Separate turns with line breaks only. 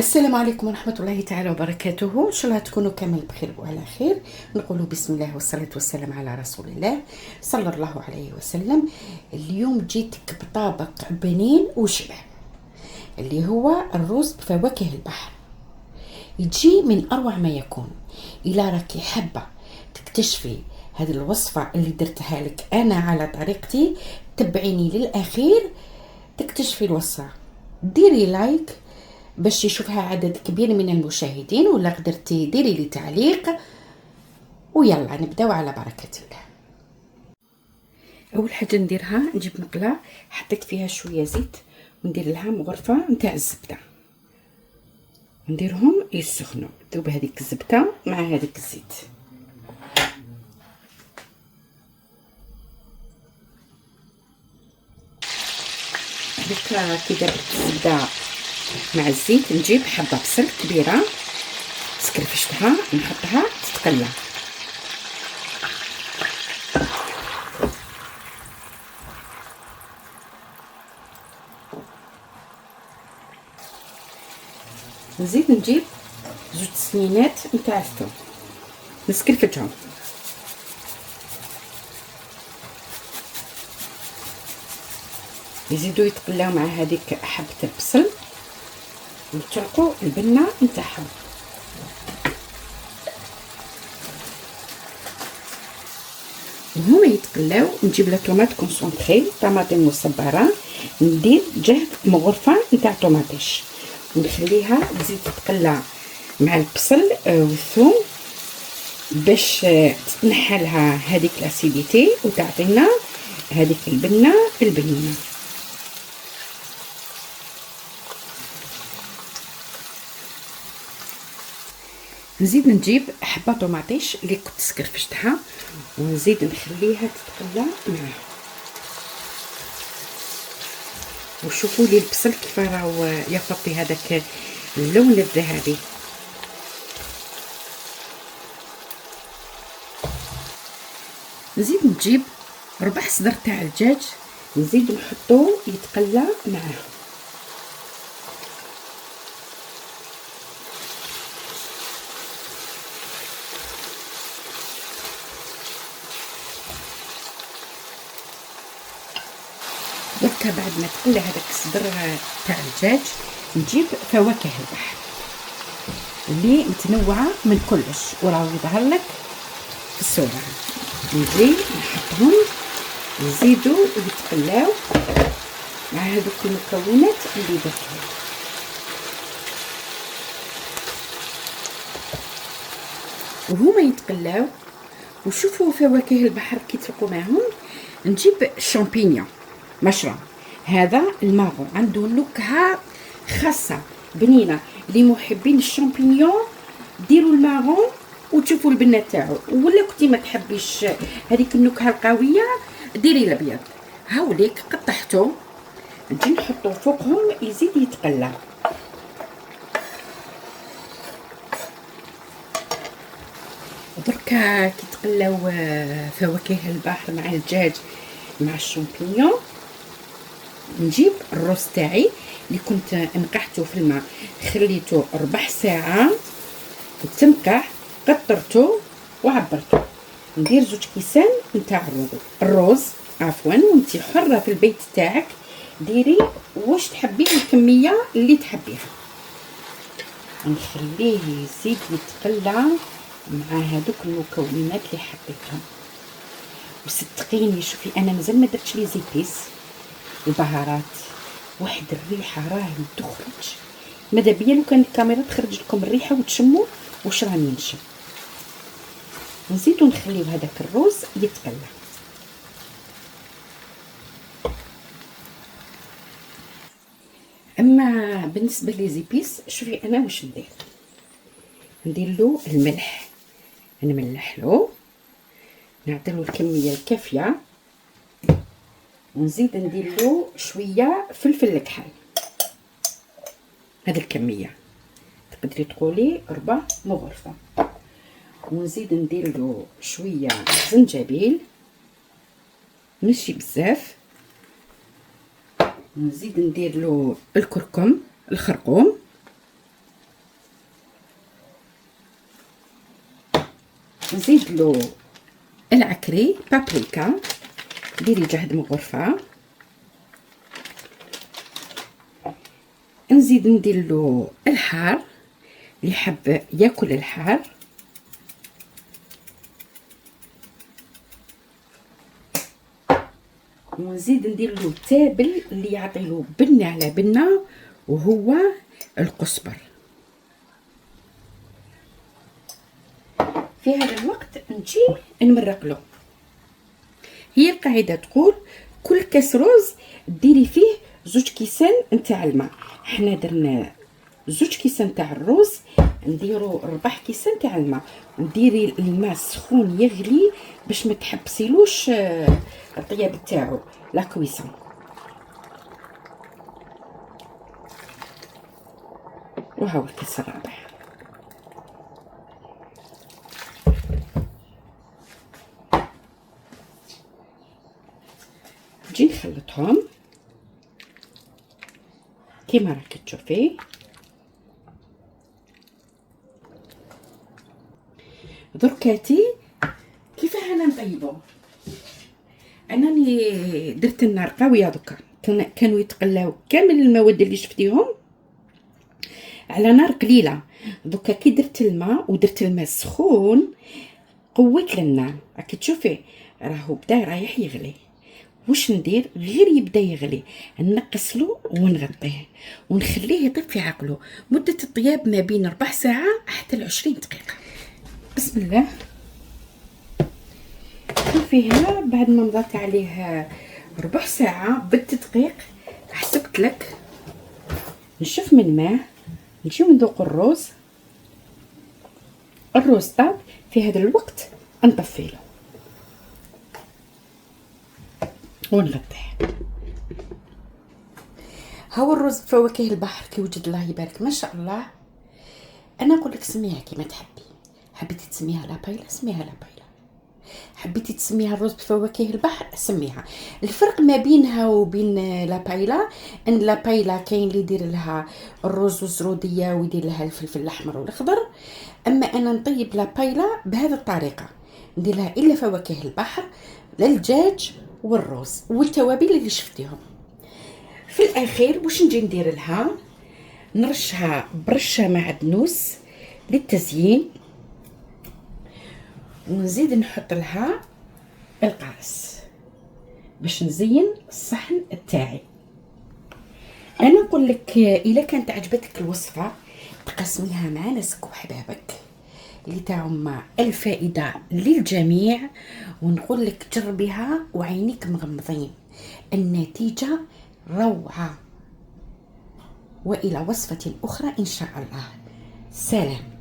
السلام عليكم ورحمة الله تعالى وبركاته. إن شاء الله تكونوا كامل بخير وعلى خير. نقول بسم الله والصلاة والسلام على رسول الله صلى الله عليه وسلم. اليوم جيتك بطابق بنين وشبع، اللي هو الرز بفواكه البحر. يجي من أروع ما يكون. إلا راكي حابة تكتشفي هذه الوصفة اللي درتها لك أنا على طريقتي، تبعيني للأخير تكتشفي الوصفة. ديري لايك باش يشوفها عدد كبير من المشاهدين، ولا قدرتي ديري لي تعليق، ويلا نبداو على بركة الله. اول حاجه نديرها نجيب مقله حطيت فيها شويه زيت وندير لها مغرفه نتاع الزبده، نديرهم يسخنوا. ذوب هذيك الزبده مع هذيك الزيت. هذيك كي درت الزبده مع الزيت نجيب حبه بصل كبيره سكرفشتها نحطها تتقلى. نزيد نجيب 2 سنينات نتاع الثوم نسكرفجهم. يزيدوا يتقلاو مع هذيك حبه البصل ونطلقوا البنه نتاعهم. وهما يتقلاو نجيب لا طوماط كونسونطري طماطم مصبره، ندير جهد مغرفه نتاع طوماطيش ونخليها تزيد تتقلى مع البصل والثوم باش تتنحى لها هذيك الاسيديتي وتعطينا هذيك البنه البنينه. نزيد نجيب حبه طوماطيش اللي كنت سكرفشتها ونزيد نخليها تتقلى معاه. وشوفوا لي البصل كيف راهو يعطي هذاك اللون الذهبي. نزيد نجيب ربع صدر تاع الدجاج نزيد نحطوه يتقلى معاه. دركا بعد ما تقلى هذاك الصدر تاع الدجاج نجيب فواكه البحر اللي متنوعه من كلش وراه يظهر لك في الصوره. نجي نحطهم يزيدوا يتقلاو مع هذوك المكونات اللي درتهم. وهما يتقلاو وشوفوا فواكه البحر كي تفقوا معهم. نجيب الشامبينيون مشروم، هذا الماغون عنده نكهه خاصه بنينه. لمحبين الشامبينيون ديروا الماغون وتشوفوا البنه تاعو، ولا كنتي ما تحبيش هذيك النكهه القويه ديري الابيض. هاوليك قطعته نجي نحطو فوقهم يزيد يتقلى. دركا كي تقلاو فواكه البحر مع الدجاج مع الشامبينيون نجيب الروز تاعي اللي كنت نقعته في الماء، خليته 4 ساعه تنقع، قطرته وعبرته. ندير 2 كيسان نتاع الروز عفوا، وانتي حره في البيت تاعك ديري واش تحبي الكميه اللي تحبيها. نخليه يزيد يتقلى مع هذوك المكونات اللي حطيتهم. وصدقيني شوفي انا مازال ما درتش لي زيبيس البهارات، واحد الريحه راهي تخرج ماذا بيا لو كان الكاميرا تخرج لكم الريحه وتشموا واش راني نشم. نزيدو نخليو هذاك الروز يتقلى. اما بالنسبه لي زيبيس شوفي انا واش ندير له الملح، نملح له نعطيله الكميه الكافيه، ونزيد ندير له شويه فلفل الكحل. هذه الكميه تقدري تقولي ربع مغرفه. ونزيد ندير له شويه زنجبيل ماشي بزاف، ونزيد ندير له الكركم الخرقوم نزيد له العكري بابريكا، ديري جهد من غرفه. نزيد ندير له الحار اللي حب ياكل الحار، ونزيد ندير له التابل اللي يعطي له بنه على بنه وهو القزبر. في هذا الوقت نجي نمرق له. هي القاعده تقول كل كاس روز ديري فيه 2 كيسان نتاع الماء. حنا درنا 2 كيسان تاع الروز، نديرو 4 كيسان تاع الماء، وديري الماء سخون يغلي باش ما تحبسيلوش الطياب تاعو لا كويسون. وهاو الكاس الرابع. نجي نخلطهم كيما راكي تشوفي. دركاتي كيفاه انا نطيبو؟ انني درت النار قويه دوكا، كانوا يتقلاو كامل المواد اللي شفتيهم على نار قليله. دوكا كي درت الماء ودرت الماء سخون قويت النار، راكي تشوفي راهو بدا رايح يغلي. واش ندير؟ غير يبدا يغلي نقصلو ونغطيه ونخليه يطيب في عقله. مده الطياب ما بين ربع ساعه حتى 20 دقيقه. بسم الله. شوفي هنا بعد ما مضات عليه ربع ساعه بالتدقيق حسبت لك نشف من ماء. نجيو ندوق الروز. الروز طاب. في هذا الوقت نطفيله ونغطيه. هاو الرز بفواكه البحر كيوجد الله يبارك ما شاء الله. انا نقول لك سميها كيما تحبي. حبيتي تسميها لابايلا سميها لابايلا، حبيتي تسميها الرز بفواكه البحر سميها. الفرق ما بينها وبين لابايلا ان لابايلا كاين اللي يدير لها الرز والزروديه ويدير لها الفلفل الاحمر والاخضر، اما انا نطيب لابايلا بهذه الطريقه، ندير لها الا فواكه البحر للدجاج والروز والتوابل اللي شفتيهم. في الاخير واش نجي ندير لها؟ نرشها برشه معدنوس للتزيين، ونزيد نحط لها القرص باش نزين الصحن تاعي. انا نقول لك الا كانت عجبتك الوصفه تقسميها مع ناسك وحبابك اللي تاعهم الفائده للجميع، ونقول لك جربيها وعينيك مغمضين، النتيجه روعه. والى وصفه اخرى ان شاء الله. سلام.